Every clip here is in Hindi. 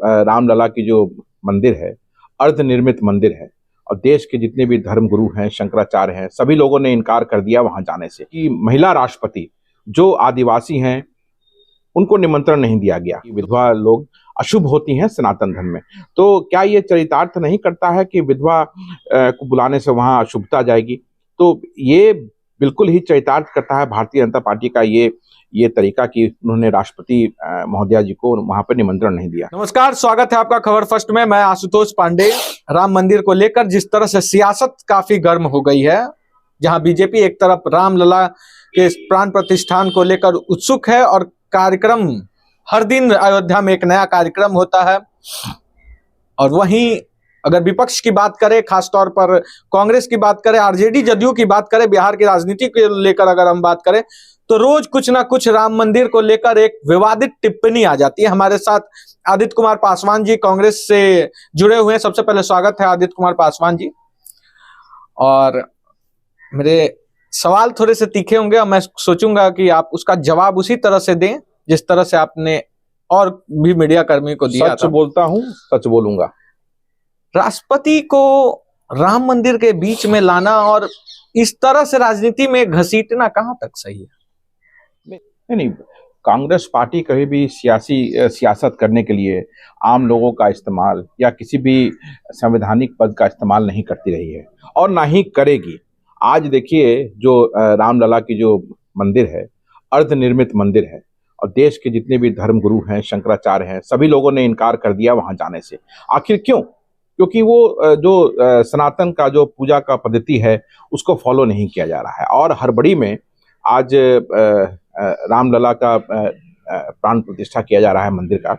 रामलला की जो मंदिर है, अर्धनिर्मित मंदिर है और देश के जितने भी धर्मगुरु हैं, शंकराचार्य हैं, सभी लोगों ने इनकार कर दिया वहां जाने से कि महिला राष्ट्रपति जो आदिवासी हैं उनको निमंत्रण नहीं दिया गया। विधवा लोग अशुभ होती हैं सनातन धर्म में, तो क्या ये चरितार्थ नहीं करता है कि विधवा को बुलाने से वहां अशुभता जाएगी? तो ये बिल्कुल ही चरितार्थ करता है भारतीय जनता पार्टी का ये तरीका कि उन्होंने राष्ट्रपति महोदया जी को वहां पर निमंत्रण नहीं दिया। नमस्कार, स्वागत है आपका खबर फर्स्ट में। मैं आशुतोष पांडे। राम मंदिर को लेकर जिस तरह से सियासत काफी गर्म हो गई है, जहां बीजेपी एक तरफ रामलला के प्राण प्रतिष्ठान को लेकर उत्सुक है और कार्यक्रम हर दिन अयोध्या में एक नया कार्यक्रम होता है, और वहीं अगर विपक्ष की बात करें, खासतौर पर कांग्रेस की बात करें, आरजेडी जदयू की बात करें, बिहार की राजनीति को लेकर अगर हम बात करें तो रोज कुछ ना कुछ राम मंदिर को लेकर एक विवादित टिप्पणी आ जाती है। हमारे साथ आदित्य कुमार पासवान जी कांग्रेस से जुड़े हुए हैं। सबसे पहले स्वागत है आदित्य कुमार पासवान जी। और मेरे सवाल थोड़े से तीखे होंगे और मैं सोचूंगा कि आप उसका जवाब उसी तरह से दें जिस तरह से आपने और भी मीडिया कर्मी को दिया। सच बोलता हूं, सच बोलूंगा। राष्ट्रपति को राम मंदिर के बीच में लाना और इस तरह से राजनीति में घसीटना कहां तक सही है? नहीं, कांग्रेस पार्टी कभी भी सियासत करने के लिए आम लोगों का इस्तेमाल या किसी भी संवैधानिक पद का इस्तेमाल नहीं करती रही है और ना ही करेगी। आज देखिए, जो रामलला की जो मंदिर है, अर्धनिर्मित मंदिर है और देश के जितने भी धर्मगुरु हैं, शंकराचार्य हैं, सभी लोगों ने इनकार कर दिया वहां जाने से। आखिर क्यों? क्योंकि वो जो सनातन का जो पूजा का पद्धति है उसको फॉलो नहीं किया जा रहा है। और हड़बड़ी में आज रामलला का प्राण प्रतिष्ठा किया जा रहा है मंदिर का,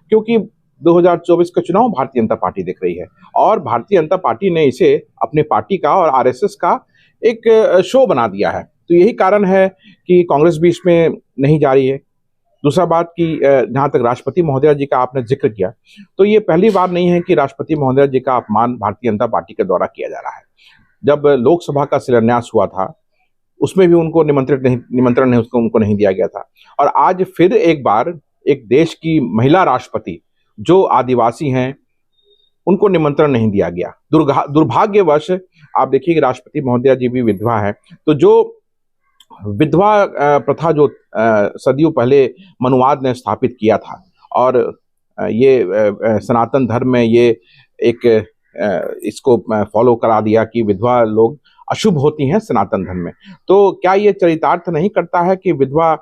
क्योंकि 2024 का चुनाव भारतीय जनता पार्टी देख रही है और भारतीय जनता पार्टी ने इसे अपने पार्टी का और आरएसएस का एक शो बना दिया है। तो यही कारण है कि कांग्रेस भी इसमें नहीं जा रही है। दूसरा बात कि जहां तक राष्ट्रपति महोदया जी का आपने जिक्र किया, तो ये पहली बार नहीं है कि राष्ट्रपति महोदया जी का अपमान भारतीय जनता पार्टी के द्वारा किया जा रहा है। जब लोकसभा का शिलान्यास हुआ था उसमें भी उनको निमंत्रण उनको नहीं दिया गया था, और आज फिर एक बार एक देश की महिला राष्ट्रपति जो आदिवासी हैं उनको निमंत्रण नहीं दिया गया। दुर्भाग्यवश आप देखिए कि राष्ट्रपति महोदया जी भी विधवा है, तो जो विधवा प्रथा जो सदियों पहले मनुवाद ने स्थापित किया था और ये सनातन धर्म में ये एक इसको फॉलो करा दिया कि विधवा लोग अशुभ होती हैं सनातन धर्म में, तो क्या ये चरितार्थ नहीं करता है कि विधवा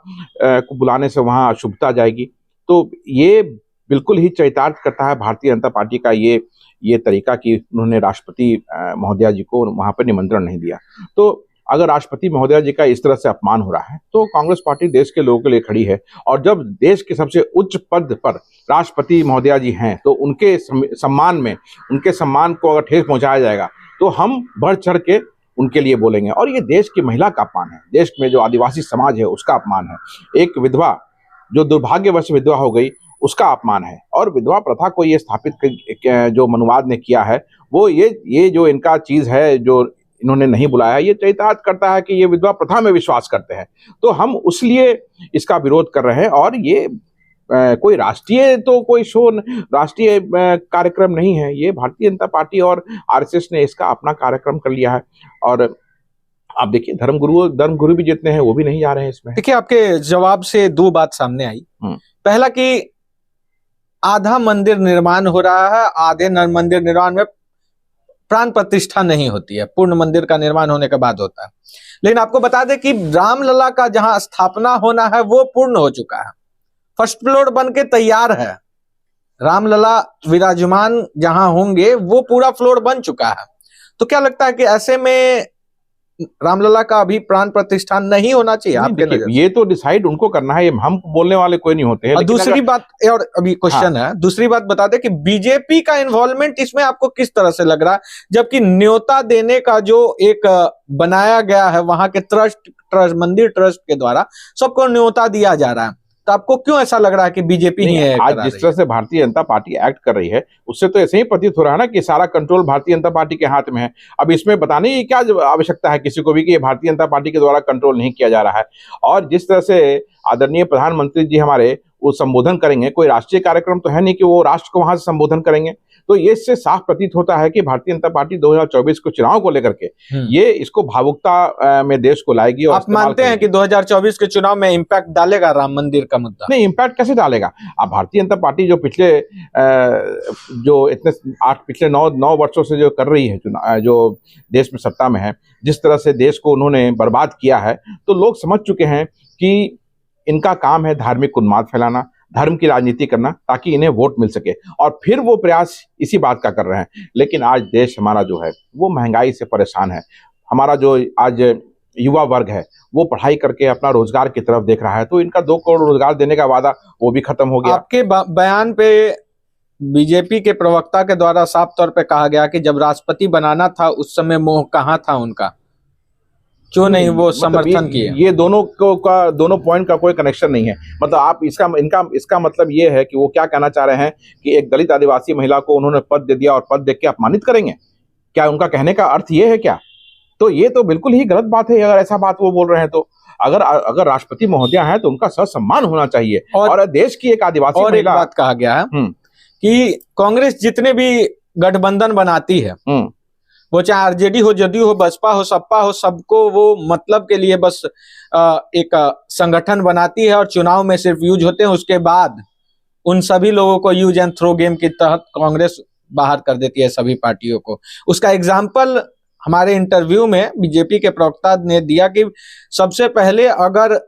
को बुलाने से वहां अशुभता जाएगी? तो ये बिल्कुल ही चरितार्थ करता है भारतीय जनता पार्टी का ये तरीका कि उन्होंने राष्ट्रपति महोदया जी को वहां पर निमंत्रण नहीं दिया। तो अगर राष्ट्रपति महोदया जी का इस तरह से अपमान हो रहा है तो कांग्रेस पार्टी देश के लोगों के लिए खड़ी है, और जब देश के सबसे उच्च पद पर राष्ट्रपति महोदया जी हैं तो उनके सम्मान को अगर ठेस पहुंचाया जाएगा तो हम बढ़ चढ़ के उनके लिए बोलेंगे। और ये देश की महिला का अपमान है, देश में जो आदिवासी समाज है उसका अपमान है, एक विधवा जो दुर्भाग्यवश विधवा हो गई उसका अपमान है। और विधवा प्रथा को ये स्थापित जो मनुवाद ने किया है वो ये जो इनका चीज है जो इन्होंने नहीं बुलाया, ये चरितार्थ करता है कि ये विधवा प्रथा में विश्वास करते हैं। तो हम उसलिए इसका विरोध कर रहे हैं, और ये कोई राष्ट्रीय कार्यक्रम नहीं है। ये भारतीय जनता पार्टी और आरएसएस ने इसका अपना कार्यक्रम कर लिया है। और आप देखिए, धर्मगुरु भी जितने हैं वो भी नहीं जा रहे हैं इसमें। देखिए, आपके जवाब से दो बात सामने आई। पहला कि आधा मंदिर निर्माण हो रहा है, आधे मंदिर निर्माण में प्राण प्रतिष्ठा नहीं होती है, पूर्ण मंदिर का निर्माण होने के बाद होता है। लेकिन आपको बता दें कि रामलला का जहां स्थापना होना है वो पूर्ण हो चुका है, फर्स्ट फ्लोर बन के तैयार है। रामलला विराजमान जहां होंगे वो पूरा फ्लोर बन चुका है। तो क्या लगता है कि ऐसे में रामलला का अभी प्राण प्रतिष्ठान नहीं होना चाहिए आपके नजर? ये तो डिसाइड उनको करना है, हम बोलने वाले कोई नहीं होते हैं। और दूसरी बात, और अभी क्वेश्चन है, दूसरी बात बता दे कि बीजेपी का इन्वॉल्वमेंट इसमें आपको किस तरह से लग रहा है, जबकि न्योता देने का जो एक बनाया गया है वहां के मंदिर ट्रस्ट के द्वारा सबको न्योता दिया जा रहा है, तो आपको क्यों ऐसा लग रहा है कि बीजेपी ही है? आज जिस तरह से भारतीय जनता पार्टी एक्ट कर रही है उससे तो ऐसे ही प्रतीत हो रहा है ना कि सारा कंट्रोल भारतीय जनता पार्टी के हाथ में है। अब इसमें बताने की क्या आवश्यकता है किसी को भी कि ये भारतीय जनता पार्टी के द्वारा कंट्रोल नहीं किया जा रहा है। और जिस तरह से आदरणीय प्रधानमंत्री जी हमारे वो संबोधन करेंगे, कोई राष्ट्रीय कार्यक्रम तो है नहीं कि वो राष्ट्र को वहां से संबोधन करेंगे। तो ये इससे साफ प्रतीत होता है कि भारतीय जनता पार्टी 2024 को चुनाव को लेकर के ये इसको भावुकता में देश को लाएगी। और आप मानते हैं कि 2024 के चुनाव में इम्पैक्ट डालेगा राम मंदिर का मुद्दा? नहीं, इम्पैक्ट कैसे डालेगा? अब भारतीय जनता पार्टी जो पिछले पिछले 9 वर्षों से जो कर रही है चुनाव, जो देश में सत्ता में है, जिस तरह से देश को उन्होंने बर्बाद किया है, तो लोग समझ चुके हैं कि इनका काम है धार्मिक उन्माद फैलाना, धर्म की राजनीति करना, ताकि इन्हें वोट मिल सके, और फिर वो प्रयास इसी बात का कर रहे हैं। लेकिन आज देश हमारा जो है वो महंगाई से परेशान है। हमारा जो आज युवा वर्ग है वो पढ़ाई करके अपना रोजगार की तरफ देख रहा है, तो इनका 2 करोड़ रोजगार देने का वादा वो भी खत्म हो गया। आपके बयान पे बीजेपी के प्रवक्ता के द्वारा साफ तौर पे कहा गया कि जब राष्ट्रपति बनाना था उस समय मोह कहाँ था उनका, क्यों नहीं वो समर्थन किए? ये दोनों पॉइंट का कोई कनेक्शन नहीं है। मतलब आप इसका मतलब ये है कि वो क्या कहना चाह रहे हैं कि एक दलित आदिवासी महिला को उन्होंने पद दे दिया और पद देख के अपमानित करेंगे, क्या उनका कहने का अर्थ ये है क्या? तो ये तो बिल्कुल ही गलत बात है अगर ऐसा बात वो बोल रहे हैं। तो अगर राष्ट्रपति महोदया है तो उनका ससम्मान होना चाहिए। और देश की एक आदिवासी और एक महिला, बात कहा गया है कि कांग्रेस जितने भी गठबंधन बनाती है, वो चाहे आरजेडी हो, जदयू हो, बसपा हो, सपा हो, सबको वो मतलब के लिए बस एक संगठन बनाती है और चुनाव में सिर्फ यूज होते हैं। उसके बाद उन सभी लोगों को यूज एंड थ्रो गेम के तहत कांग्रेस बाहर कर देती है सभी पार्टियों को। उसका एग्जाम्पल हमारे इंटरव्यू में बीजेपी के प्रवक्ता ने दिया कि सबसे पहले अगर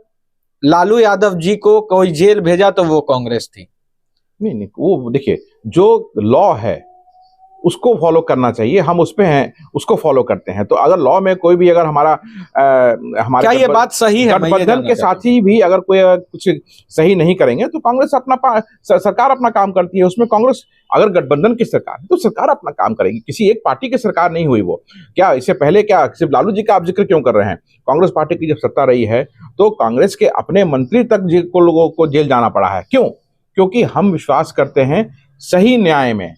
लालू यादव जी को कोई जेल भेजा तो वो कांग्रेस थी। नहीं, वो देखिए, जो लॉ है उसको फॉलो करना चाहिए, हम उस पे हैं, उसको फॉलो करते हैं। तो अगर लॉ में कोई भी अगर हमारे क्या ये बात सही है? गठबंधन के साथी भी अगर कोई कुछ सही नहीं करेंगे तो कांग्रेस सरकार अपना काम करती है। उसमें कांग्रेस अगर गठबंधन की सरकार है तो सरकार अपना काम करेगी, किसी एक पार्टी की सरकार नहीं हुई वो। क्या इससे पहले क्या सिर्फ लालू जी का आप जिक्र क्यों कर रहे हैं? कांग्रेस पार्टी की जब सत्ता रही है तो कांग्रेस के अपने मंत्री तक लोगों को जेल जाना पड़ा है। क्यों? क्योंकि हम विश्वास करते हैं सही न्याय में।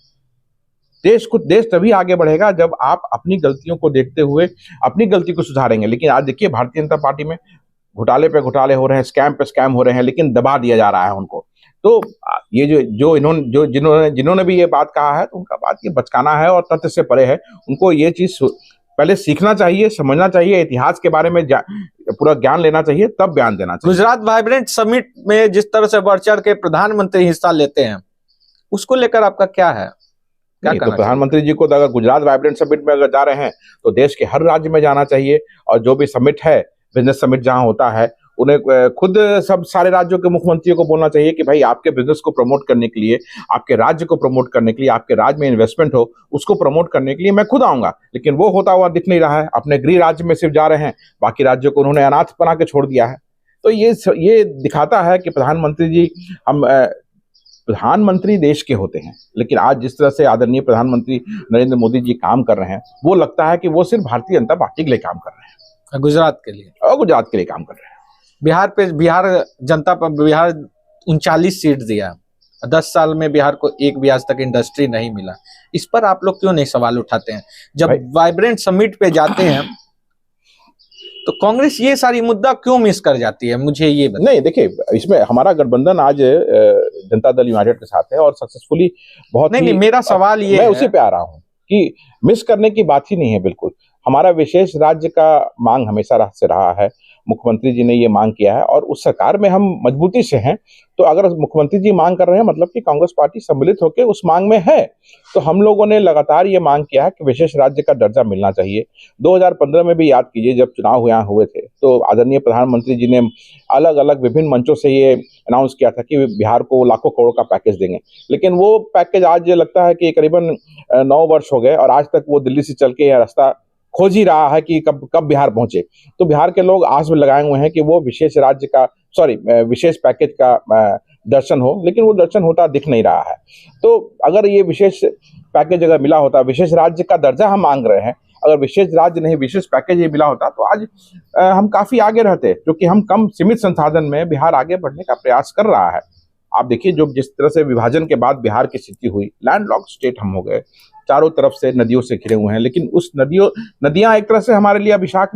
देश तभी आगे बढ़ेगा जब आप अपनी गलतियों को देखते हुए अपनी गलती को सुधारेंगे। लेकिन आज देखिए भारतीय जनता पार्टी में घोटाले पे घोटाले हो रहे हैं, स्कैम पे स्कैम हो रहे हैं, लेकिन दबा दिया जा रहा है उनको। तो ये जिन्होंने भी ये बात कहा है तो उनका बात ये बचकाना है और तथ्य से परे है। उनको ये चीज पहले सीखना चाहिए, समझना चाहिए, इतिहास के बारे में पूरा ज्ञान लेना चाहिए, तब बयान देना चाहिए। गुजरात वाइब्रेंट समिट में जिस तरह से बढ़ चढ़ के प्रधानमंत्री हिस्सा लेते हैं, उसको लेकर आपका क्या है? तो प्रधानमंत्री जी को अगर गुजरात वाइब्रेंट समिट में अगर जा रहे हैं तो देश के हर राज्य में जाना चाहिए। और जो भी समिट है, बिजनेस समिट जहां होता है, उन्हें खुद सब सारे राज्यों के मुख्यमंत्रियों को बोलना चाहिए कि भाई आपके बिजनेस को प्रमोट करने के लिए, आपके राज्य को प्रमोट करने के लिए, आपके राज्य में इन्वेस्टमेंट हो उसको प्रमोट करने के लिए मैं खुद आऊंगा। लेकिन वो होता हुआ दिख नहीं रहा है। अपने गृह राज्य में सिर्फ जा रहे हैं, बाकी राज्यों को उन्होंने अनाथ बना के छोड़ दिया है। तो ये दिखाता है कि प्रधानमंत्री जी प्रधानमंत्री देश के होते हैं, लेकिन आज जिस तरह से आदरणीय प्रधानमंत्री नरेंद्र मोदी जी काम कर रहे हैं, वो लगता है कि वो सिर्फ भारतीय जनता पार्टी के लिए काम कर रहे हैं, गुजरात के लिए और गुजरात के लिए काम कर रहे हैं। बिहार 39 सीट दिया, 10 साल में बिहार को एक भी आज तक इंडस्ट्री नहीं मिला। इस पर आप लोग क्यों नहीं सवाल उठाते हैं? जब वाइब्रेंट समिट पे जाते हैं तो कांग्रेस ये सारी मुद्दा क्यों मिस कर जाती है? मुझे ये बताइए। नहीं, देखिए, इसमें हमारा गठबंधन आज जनता दल यूनाइटेड के साथ है और सक्सेसफुली बहुत नहीं, मेरा सवाल ये मैं उसी पे आ रहा हूँ कि मिस करने की बात ही नहीं है। बिल्कुल हमारा विशेष राज्य का मांग हमेशा से रहा है। मुख्यमंत्री जी ने ये मांग किया है और उस सरकार में हम मजबूती से हैं। तो अगर मुख्यमंत्री जी मांग कर रहे हैं मतलब कि कांग्रेस पार्टी सम्मिलित होकर उस मांग में है। तो हम लोगों ने लगातार ये मांग किया है कि विशेष राज्य का दर्जा मिलना चाहिए। 2015 में भी याद कीजिए, जब चुनाव यहाँ हुए थे तो आदरणीय प्रधानमंत्री जी ने अलग अलग विभिन्न मंचों से ये अनाउंस किया था कि बिहार को लाखों करोड़ का पैकेज देंगे। लेकिन वो पैकेज आज लगता है कि करीबन 9 वर्ष हो गए और आज तक वो दिल्ली से चल के यह रास्ता खोज ही रहा है कि कब बिहार पहुंचे। तो बिहार के लोग आस में लगाए हुए हैं कि वो विशेष पैकेज का दर्शन हो, लेकिन वो दर्शन होता दिख नहीं रहा है। तो अगर ये विशेष पैकेज अगर मिला होता, विशेष राज्य का दर्जा हम मांग रहे हैं, अगर विशेष राज्य नहीं विशेष पैकेज ये मिला होता तो आज हम काफी आगे रहते, क्योंकि हम कम सीमित संसाधन में बिहार आगे बढ़ने का प्रयास कर रहा है। आप देखिए, जो जिस तरह से विभाजन के बाद बिहार की स्थिति हुई, लैंडलॉक्ड स्टेट हम हो गए, चारों तरफ से नदियों से घिरे हुए हैं, लेकिन उस नदियां एक तरह से हमारे लिए अभिशाप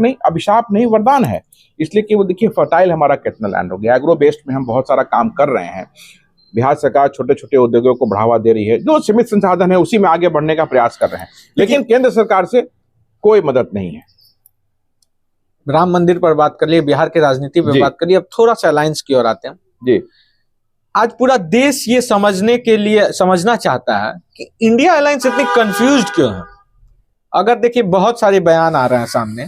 नहीं वरदान है। इसलिए कि वो देखिए फर्टाइल हमारा कितना लैंड हो गया, एग्रो बेस्ड में हम बहुत सारा काम कर रहे हैं। बिहार सरकार छोटे छोटे उद्योगों को बढ़ावा दे रही है, जो सीमित संसाधन है उसी में आगे बढ़ने का प्रयास कर रहे हैं, लेकिन केंद्र सरकार से कोई मदद नहीं है। राम मंदिर पर बात कर लिए, बिहार की राजनीति पर बात करिए, अब थोड़ा सा अलायंस की ओर आते हैं जी। आज पूरा देश ये समझना चाहता है कि इंडिया अलायंस इतनी कंफ्यूज्ड क्यों है। अगर देखिए बहुत सारे बयान आ रहे हैं सामने,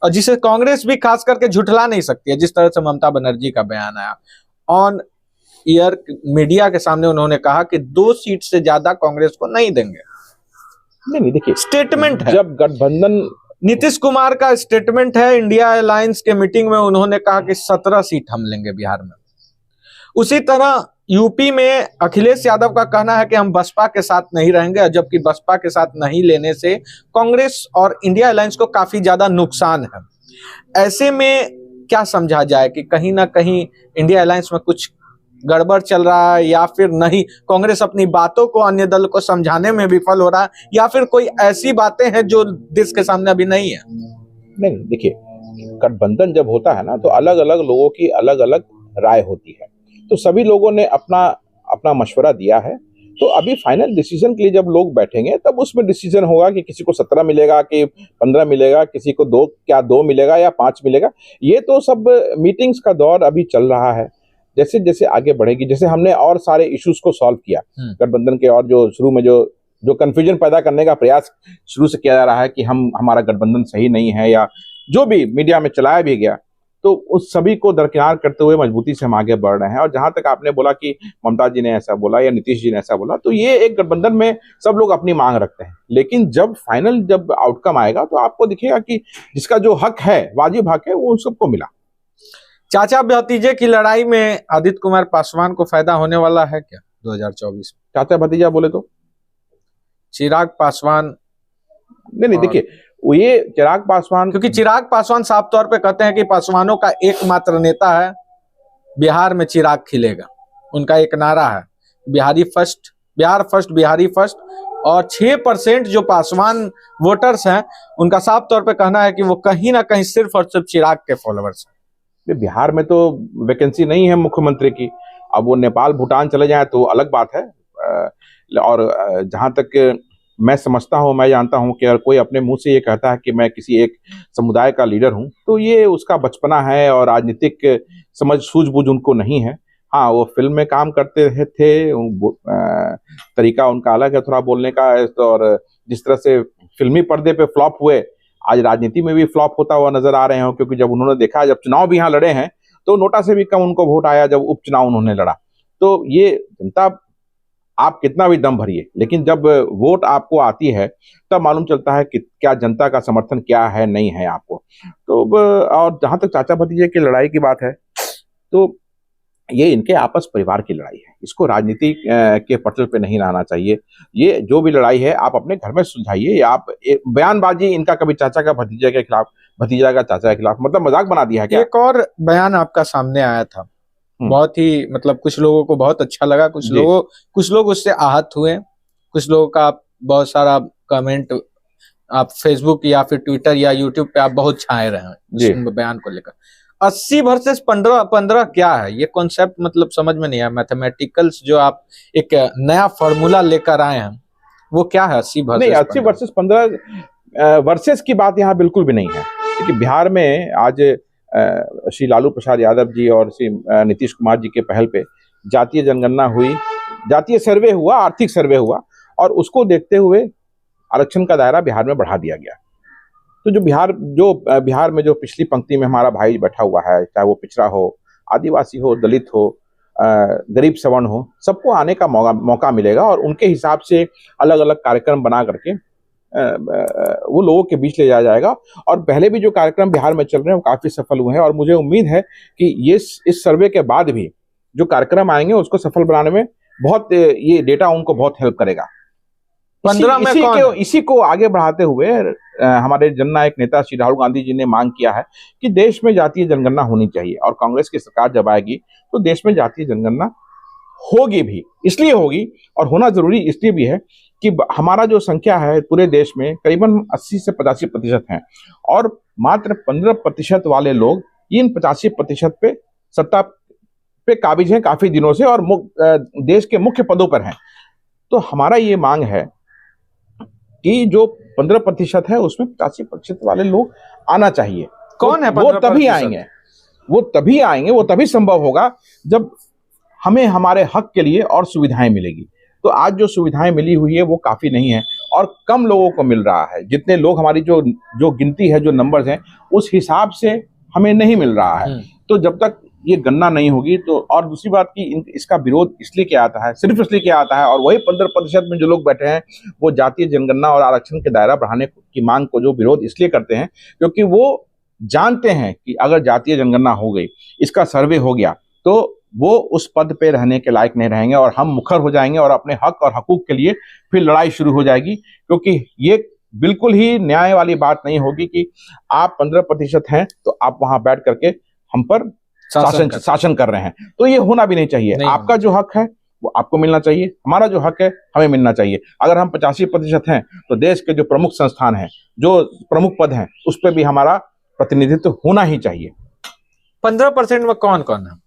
और जिसे कांग्रेस भी खास करके झुठला नहीं सकती है, जिस तरह से ममता बनर्जी का बयान आया ऑन ईयर मीडिया के सामने, उन्होंने कहा कि 2 सीट से ज्यादा कांग्रेस को नहीं देंगे। नहीं देखिए स्टेटमेंट है, जब गठबंधन नीतीश कुमार का स्टेटमेंट है, इंडिया अलायंस के मीटिंग में उन्होंने कहा कि 17 सीट हम लेंगे बिहार में। उसी तरह यूपी में अखिलेश यादव का कहना है कि हम बसपा के साथ नहीं रहेंगे, जबकि बसपा के साथ नहीं लेने से कांग्रेस और इंडिया अलायंस को काफी ज्यादा नुकसान है। ऐसे में क्या समझा जाए कि कहीं ना कहीं इंडिया अलायंस में कुछ गड़बड़ चल रहा है, या फिर नहीं कांग्रेस अपनी बातों को अन्य दल को समझाने में विफल हो रहा है, या फिर कोई ऐसी बातें हैं जो देश के सामने अभी नहीं है। नहीं देखिए, गठबंधन जब होता है ना तो अलग अलग लोगों की अलग अलग राय होती है, तो सभी लोगों ने अपना अपना मशवरा दिया है। तो अभी फाइनल डिसीजन के लिए जब लोग बैठेंगे तब उसमें डिसीजन होगा कि किसी को 17 मिलेगा कि 15 मिलेगा, किसी को 2 मिलेगा या 5 मिलेगा। ये तो सब मीटिंग्स का दौर अभी चल रहा है। जैसे जैसे आगे बढ़ेगी, जैसे हमने और सारे इश्यूज को सॉल्व किया गठबंधन के, और जो शुरू में जो कंफ्यूजन पैदा करने का प्रयास शुरू से किया जा रहा है कि हमारा गठबंधन सही नहीं है, या जो भी मीडिया में चलाया भी गया, तो उस सभी को दरकिनार करते हुए मजबूती से हम आगे बढ़ रहे हैं। और जहां तक आपने बोला कि ममता जी ने ऐसा बोला या नीतीश जी ने ऐसा बोला, तो ये एक गठबंधन में सब लोग अपनी मांग रखते हैं, लेकिन जब आउटकम आएगा तो आपको दिखेगा कि जिसका जो हक है, वाजिब हक है, वो उन सबको मिला। चाचा भतीजे की लड़ाई में आदित्य कुमार पासवान को फायदा होने वाला है क्या 2024 में? चाचा भतीजा बोले तो चिराग पासवान नहीं देखिए, ये चिराग पासवान, क्योंकि चिराग पासवान साफ तौर पे कहते हैं कि पासवानों का एकमात्र नेता है, बिहार में चिराग खिलेगा। उनका एक नारा है, Bihari first, Bihar first, Bihari first. और 6% जो पासवान वोटर्स हैं, उनका साफ तौर पे कहना है कि वो कहीं ना कहीं सिर्फ और सिर्फ चिराग के फॉलोअर्स हैं। बिहार में तो वैकेंसी नहीं है मुख्यमंत्री की। अब वो नेपाल भूटान चले जाए तो अलग बात है। और जहां तक मैं समझता हूं, मैं जानता हूं कि अगर कोई अपने मुंह से ये कहता है कि मैं किसी एक समुदाय का लीडर हूं, तो ये उसका बचपना है और राजनीतिक समझ सूझबूझ उनको नहीं है। हाँ, वो फिल्म में काम करते थे, तरीका उनका अलग है थोड़ा बोलने का, और जिस तरह से फिल्मी पर्दे पे फ्लॉप हुए, आज राजनीति में भी फ्लॉप होता हुआ नजर आ रहे हैं। क्योंकि जब उन्होंने देखा, जब चुनाव भी यहाँ लड़े हैं, तो नोटा से भी कम उनको वोट आया जब उपचुनाव उन्होंने लड़ा। तो ये जनता, आप कितना भी दम भरिए, लेकिन जब वोट आपको आती है तब मालूम चलता है कि क्या जनता का समर्थन क्या है, नहीं है आपको। तो और जहां तक चाचा भतीजे की लड़ाई की बात है, तो ये इनके आपस परिवार की लड़ाई है, इसको राजनीति के पटल पे नहीं लाना चाहिए। ये जो भी लड़ाई है आप अपने घर में सुलझाइए। आप बयानबाजी इनका कभी चाचा का भतीजे के खिलाफ, भतीजा का चाचा के खिलाफ, मतलब मजाक बना दिया है क्या? एक और बयान आपका सामने आया था, बहुत ही मतलब कुछ लोगों को बहुत अच्छा लगा, कुछ लोग उससे आहत हुए, कुछ लोगों का बहुत सारा कमेंट आप फेसबुक या फिर ट्विटर या यूट्यूब पे आप बहुत छाए रहे हैं इस बयान को लेकर। 80 वर्सेस 15 क्या है ये कॉन्सेप्ट, मतलब समझ में नहीं आया। मैथमेटिकल्स जो आप एक नया फॉर्मूला लेकर आए हैं, वो क्या है 80 वर्सेस 15 वर्सेस की बात यहाँ बिल्कुल भी नहीं है। क्योंकि बिहार में आज श्री लालू प्रसाद यादव जी और श्री नीतीश कुमार जी के पहल पे जातीय जनगणना हुई, जातीय सर्वे हुआ, आर्थिक सर्वे हुआ, और उसको देखते हुए आरक्षण का दायरा बिहार में बढ़ा दिया गया। तो जो बिहार में जो पिछली पंक्ति में हमारा भाई बैठा हुआ है, चाहे वो पिछड़ा हो, आदिवासी हो, दलित हो, गरीब सवर्ण हो, सबको आने का मौका मिलेगा, और उनके हिसाब से अलग अलग कार्यक्रम बना करके वो लोगों के बीच ले जाया जाएगा। और पहले भी जो कार्यक्रम बिहार में चल रहे हैं वो काफी सफल हुए हैं, और मुझे उम्मीद है कि ये इस सर्वे के बाद भी जो कार्यक्रम आएंगे उसको सफल बनाने में बहुत, ये डेटा उनको बहुत हेल्प करेगा। 15 में इसी को आगे बढ़ाते हुए हमारे जननायक नेता श्री राहुल गांधी जी ने मांग किया है कि देश में जातीय जनगणना होनी चाहिए, और कांग्रेस की सरकार जब आएगी तो देश में जातीय जनगणना होगी भी। इसलिए होगी, और होना जरूरी इसलिए भी है कि हमारा जो संख्या है पूरे देश में करीबन 80 से 85% है, और मात्र 15% वाले लोग इन 85% पे सत्ता पे काबिज हैं काफी दिनों से, और देश के मुख्य पदों पर हैं। तो हमारा ये मांग है कि जो 15% है उसमें 85% वाले लोग आना चाहिए। कौन है वो तभी आएंगे, वो तभी संभव होगा जब हमें हमारे हक के लिए और सुविधाएं मिलेगी। तो आज जो सुविधाएं मिली हुई है वो काफी नहीं है, और कम लोगों को मिल रहा है। जितने लोग, हमारी जो गिनती है, जो नंबर्स हैं, उस हिसाब से हमें नहीं मिल रहा है। तो जब तक ये गणना नहीं होगी तो, और दूसरी बात कि इसका विरोध इसलिए क्या आता है, सिर्फ इसलिए क्या आता है, और वही 15% में जो लोग बैठे हैं वो जातीय जनगणना और आरक्षण के दायरा बढ़ाने की मांग को जो विरोध इसलिए करते हैं क्योंकि वो जानते हैं कि अगर जातीय जनगणना हो गई, इसका सर्वे हो गया, तो वो उस पद पे रहने के लायक नहीं रहेंगे और हम मुखर हो जाएंगे और अपने हक और हकूक के लिए फिर लड़ाई शुरू हो जाएगी। क्योंकि ये बिल्कुल ही न्याय वाली बात नहीं होगी कि आप 15% हैं तो आप वहां बैठ करके हम पर शासन कर रहे हैं। तो ये होना भी नहीं चाहिए। आपका जो हक है वो आपको मिलना चाहिए, हमारा जो हक है हमें मिलना चाहिए। अगर हम 85% हैं तो देश के जो प्रमुख संस्थान हैं, जो प्रमुख पद हैं, उस पर भी हमारा प्रतिनिधित्व होना ही चाहिए। 15% में कौन कौन है?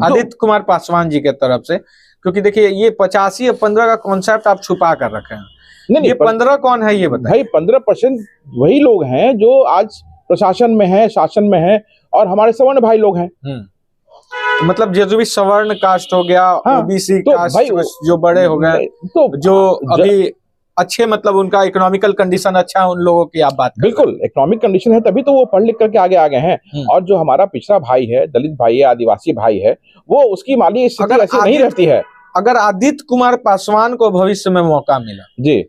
आदित्य कुमार पासवान जी के तरफ से, क्योंकि देखिए ये 85 और 15 का कॉन्सेप्ट आप छुपा कर रखे हैं। नहीं, ये 15 कौन है ये बताइए। भाई 15% वही लोग हैं जो आज प्रशासन में है, शासन में है, और हमारे सवर्ण भाई लोग हैं। मतलब जो भी सवर्ण कास्ट हो गया, ओबीसी कास्ट जो बड़े हो गए, तो जो अभी अच्छे, मतलब उनका इकोनॉमिकल कंडीशन अच्छा है, उन लोगों की आप बात बिल्कुल इकोनॉमिक कंडीशन है, तभी तो वो पढ़ लिख करके आगे हैं। और जो हमारा पिछड़ा भाई है, दलित भाई है, आदिवासी भाई है, वो उसकी माली स्थिति ऐसी नहीं रहती है। अगर आदित्य कुमार पासवान को भविष्य में मौका मिला जी,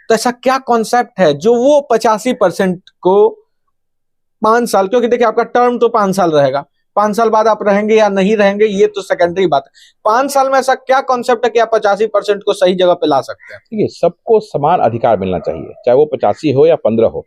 तो ऐसा क्या कॉन्सेप्ट है जो वो 85% को 5 साल, क्योंकि देखिए आपका टर्म तो 5 साल रहेगा, 5 साल बाद आप रहेंगे या नहीं रहेंगे ये तो सेकेंडरी बात है। 5 साल में ऐसा क्या कॉन्सेप्ट है कि आप 85% को सही जगह पे ला सकते हैं? देखिए, सबको समान अधिकार मिलना चाहिए, चाहे वो 85 हो या 15 हो।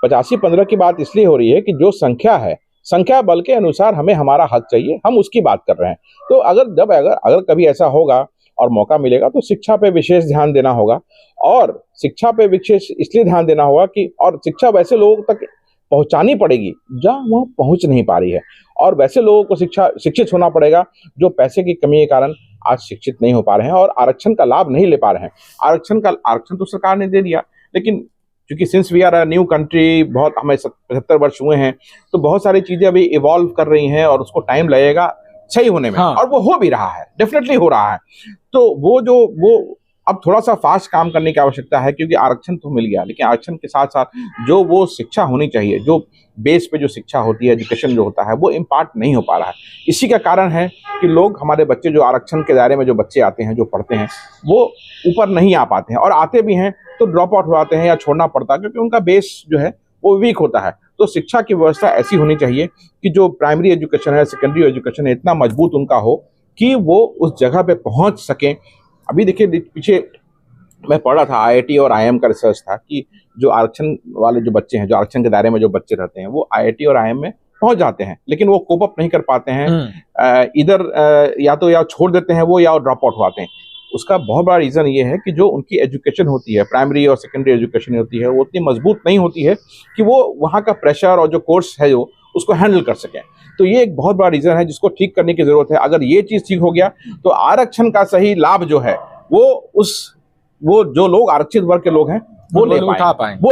85-15 की बात इसलिए हो रही है कि जो संख्या है, संख्या बल के अनुसार हमें हमारा हक चाहिए, हम उसकी बात कर रहे हैं। तो अगर कभी ऐसा होगा और मौका मिलेगा तो शिक्षा पे विशेष ध्यान देना होगा, और शिक्षा पे विशेष इसलिए ध्यान देना होगा कि, और शिक्षा वैसे लोगों तक पहुंचानी पड़ेगी जहां वहां पहुंच नहीं पा रही है, और वैसे लोगों को शिक्षित होना पड़ेगा जो पैसे की कमी के कारण आज शिक्षित नहीं हो पा रहे हैं और आरक्षण का लाभ नहीं ले पा रहे हैं। आरक्षण तो सरकार ने दे दिया, लेकिन क्योंकि since we are a new country, बहुत हमें 75 वर्ष हुए हैं, तो बहुत सारी चीजें अभी इवॉल्व कर रही हैं और उसको टाइम लगेगा सही होने में। और वो हो भी रहा है, डेफिनेटली हो रहा है। तो वो अब थोड़ा सा फास्ट काम करने की आवश्यकता है, क्योंकि आरक्षण तो मिल गया, लेकिन आरक्षण के साथ साथ जो वो शिक्षा होनी चाहिए, जो बेस पे जो शिक्षा होती है, एजुकेशन जो होता है, वो इम्पार्ट नहीं हो पा रहा है। इसी का कारण है कि लोग, हमारे बच्चे जो आरक्षण के दायरे में जो बच्चे आते हैं, जो पढ़ते हैं, वो ऊपर नहीं आ पाते हैं, और आते भी हैं तो ड्रॉप आउट हो जाते हैं या छोड़ना पड़ता है, क्योंकि उनका बेस जो है वो वीक होता है। तो शिक्षा की व्यवस्था ऐसी होनी चाहिए कि जो प्राइमरी एजुकेशन है, सेकेंडरी एजुकेशन है, इतना मजबूत उनका हो कि वो उस जगह पे पहुंच सकें। अभी देखिए, पीछे मैं पढ़ रहा था, आईआईटी और आईएम का रिसर्च था कि जो आरक्षण वाले जो बच्चे हैं, जो आरक्षण के दायरे में जो बच्चे रहते हैं, वो आईआईटी और आईएम में पहुंच जाते हैं, लेकिन वो कोप अप नहीं कर पाते हैं। इधर या छोड़ देते हैं वो, या ड्रॉप आउट होते हैं। उसका बहुत बड़ा रीजन ये है कि जो उनकी एजुकेशन होती है, प्राइमरी और सेकेंडरी एजुकेशन होती है, वो उतनी मजबूत नहीं होती है कि वो वहाँ का प्रेशर और जो कोर्स है जो उसको हैंडल कर सकें। तो ये एक बहुत बड़ा रीजन है जिसको ठीक करने की जरूरत है। अगर ये चीज ठीक हो गया तो आरक्षण का सही लाभ जो है वो जो लोग आरक्षित वर्ग के लोग हैं वो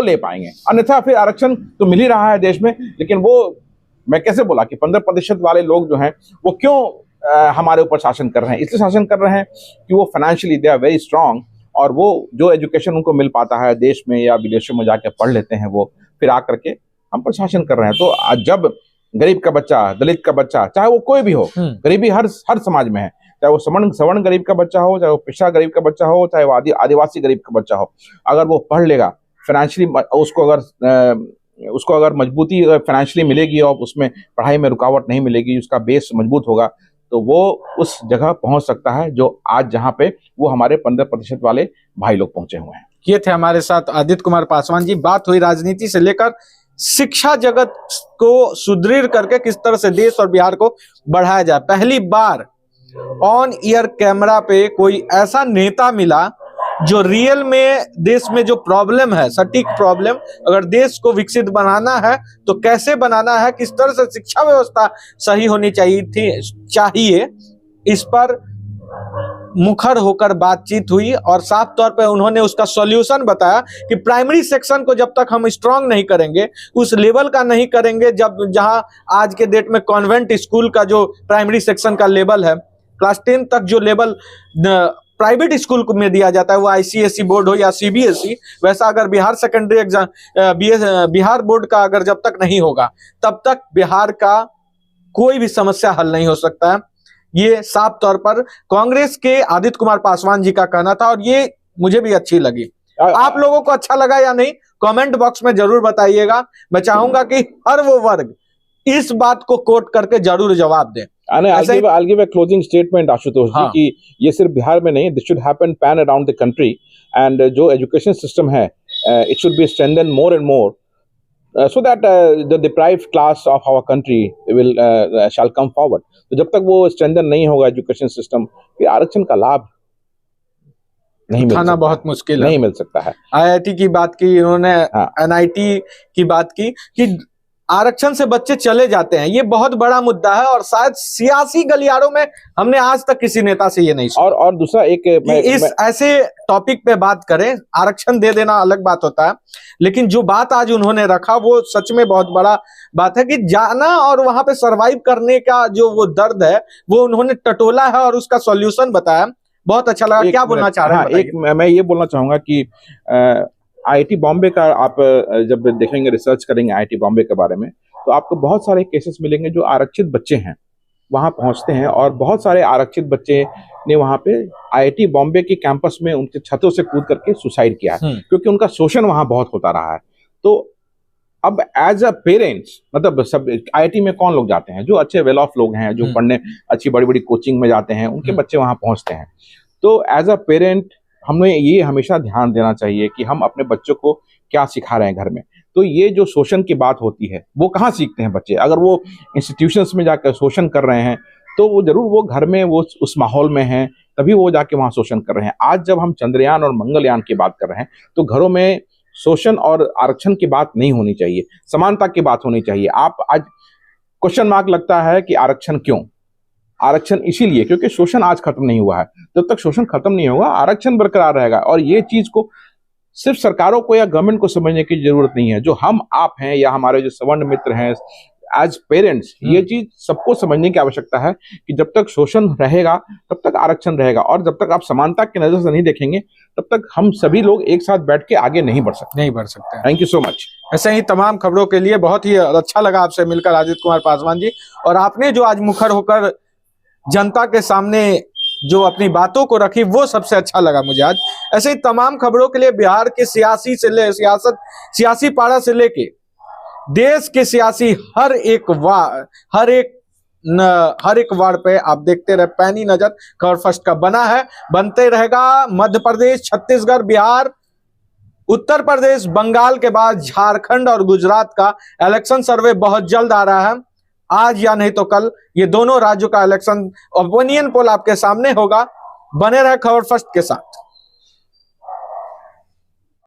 ले पाएंगे। अन्यथा फिर आरक्षण तो मिल ही रहा है देश में, लेकिन वो, मैं कैसे बोला कि 15% वाले लोग जो हैं वो क्यों हमारे ऊपर शासन कर रहे हैं? इसलिए शासन कर रहे हैं कि वो financially they are very strong, और वो जो एजुकेशन उनको मिल पाता है देश में या विदेशों में जाके पढ़ लेते हैं, वो फिर आकर के हम पर शासन कर रहे हैं। तो जब गरीब का बच्चा, दलित का बच्चा, चाहे वो कोई भी हो, गरीबी हर समाज में है, चाहे वो सवर्ण गरीब का बच्चा हो, चाहे वो पिछड़ा गरीब का बच्चा हो, चाहे वो आदिवासी गरीब का बच्चा हो, अगर वो पढ़ लेगा, फाइनेंशियली उसको अगर मजबूती फाइनेंशियली मिलेगी और उसमें पढ़ाई में रुकावट नहीं मिलेगी, उसका बेस मजबूत होगा, तो वो उस जगह पहुंच सकता है जो आज जहां पे वो हमारे 15% वाले भाई लोग पहुंचे हुए हैं। ये थे हमारे साथ आदित्य कुमार पासवान जी। बात हुई राजनीति से लेकर शिक्षा जगत को सुदृढ़ करके किस तरह से देश और बिहार को बढ़ाया जाए। पहली बार ऑन ईयर कैमरा पे कोई ऐसा नेता मिला जो रियल में देश में जो प्रॉब्लम है, सटीक प्रॉब्लम, अगर देश को विकसित बनाना है तो कैसे बनाना है, किस तरह से शिक्षा व्यवस्था सही होनी चाहिए, इस पर मुखर होकर बातचीत हुई और साफ तौर पे उन्होंने उसका सॉल्यूशन बताया कि प्राइमरी सेक्शन को जब तक हम स्ट्रांग नहीं करेंगे, उस लेवल का नहीं करेंगे जहां आज के डेट में कॉन्वेंट स्कूल का जो प्राइमरी सेक्शन का लेवल है, क्लास 10 तक जो लेवल प्राइवेट स्कूल में दिया जाता है, वो आईसीएसई बोर्ड हो या सीबीएसई, वैसा अगर Bihar secondary exam Bihar board का अगर जब तक नहीं होगा, तब तक बिहार का कोई भी समस्या हल नहीं हो सकता है। ये साफ तौर पर कांग्रेस के आदित्य कुमार पासवान जी का कहना था और ये मुझे भी अच्छी लगी। आप लोगों को अच्छा लगा या नहीं, कमेंट बॉक्स में जरूर बताइएगा। मैं चाहूंगा कि हर वो वर्ग इस बात को कोट करके जरूर जवाब दे। I'll give a closing statement, Ashutosh जी, कि ये सिर्फ बिहार में नहीं, this should happen pan around the country, and जो एजुकेशन सिस्टम है, it should be strengthened more and more, so that the deprived class of our country shall come forward. तो जब तक वो strengthen नहीं होगा एजुकेशन सिस्टम, फिर आरक्षण का लाभ नहीं मिल सकता, बहुत मुश्किल नहीं मिल सकता है। आईआईटी की बात की इन्होंने, एनआईटी की बात की कि आरक्षण से बच्चे चले जाते हैं, ये बहुत बड़ा मुद्दा है और शायद सियासी गलियारों में हमने आज तक किसी नेता से ये नहीं सुना। और दूसरा ऐसे टॉपिक पे बात करें, आरक्षण दे देना अलग बात होता है, लेकिन जो बात आज उन्होंने रखा वो सच में बहुत बड़ा बात है कि जाना और वहां पे सरवाइव करने का जो वो दर्द है वो उन्होंने टटोला है और उसका सॉल्यूशन बताया। बहुत अच्छा लगा। क्या बोलना चाह रहे हैं? मैं ये बोलना चाहूंगा कि आईआईटी बॉम्बे का आप जब देखेंगे, रिसर्च करेंगे आईआईटी बॉम्बे के बारे में, तो आपको बहुत सारे केसेस मिलेंगे जो आरक्षित बच्चे हैं वहां पहुंचते हैं, और बहुत सारे आरक्षित बच्चे ने वहां पे आईआईटी बॉम्बे के कैंपस में उनके छतों से कूद करके सुसाइड किया है, क्योंकि उनका शोषण वहां बहुत होता रहा है। तो अब एज अ पेरेंट्स, मतलब सब आईआईटी में कौन लोग जाते हैं? जो अच्छे वेल ऑफ लोग हैं, जो पढ़ने अच्छी बड़ी बड़ी कोचिंग में जाते हैं, उनके बच्चे वहां पहुंचते हैं। तो एज अ पेरेंट हमें ये हमेशा ध्यान देना चाहिए कि हम अपने बच्चों को क्या सिखा रहे हैं घर में। तो ये जो शोषण की बात होती है वो कहाँ सीखते हैं बच्चे? अगर वो इंस्टीट्यूशंस में जाकर शोषण कर रहे हैं तो वो जरूर वो घर में वो उस माहौल में हैं, तभी वो जाके वहाँ शोषण कर रहे हैं। आज जब हम चंद्रयान और मंगलयान की बात कर रहे हैं तो घरों में शोषण और आरक्षण की बात नहीं होनी चाहिए, समानता की बात होनी चाहिए। आप आज क्वेश्चन मार्क लगता है कि आरक्षण क्यों? आरक्षण इसीलिए क्योंकि शोषण आज खत्म नहीं हुआ है। जब तक शोषण खत्म नहीं होगा आरक्षण बरकरार रहेगा। और ये चीज को सिर्फ सरकारों को या गवर्नमेंट को समझने की जरूरत नहीं है। जो हम आप हैं या हमारे जो सवर्ण मित्र हैं, एज पेरेंट्स, ये चीज सबको समझने की आवश्यकता है कि जब तक शोषण रहेगा तब तक आरक्षण रहेगा, और जब तक आप समानता की नजर से नहीं देखेंगे तब तक हम सभी लोग एक साथ बैठ के आगे नहीं बढ़ सकते। Thank you so much. ऐसे ही तमाम खबरों के लिए बहुत ही अच्छा लगा आपसे मिलकर आदित्य कुमार पासवान जी, और आपने जो आज मुखर होकर जनता के सामने जो अपनी बातों को रखी वो सबसे अच्छा लगा मुझे आज। ऐसे ही तमाम खबरों के लिए बिहार के सियासी पारा से लेके देश के सियासी हर एक वार्ड पे आप देखते रहे पैनी नजर खबर फर्स्ट का बना है, बनते रहेगा। मध्य प्रदेश, छत्तीसगढ़, बिहार, उत्तर प्रदेश, बंगाल के बाद झारखंड और गुजरात का इलेक्शन सर्वे बहुत जल्द आ रहा है। आज या नहीं तो कल ये दोनों राज्यों का इलेक्शन ओपिनियन पोल आपके सामने होगा। बने रहे खबर फर्स्ट के साथ।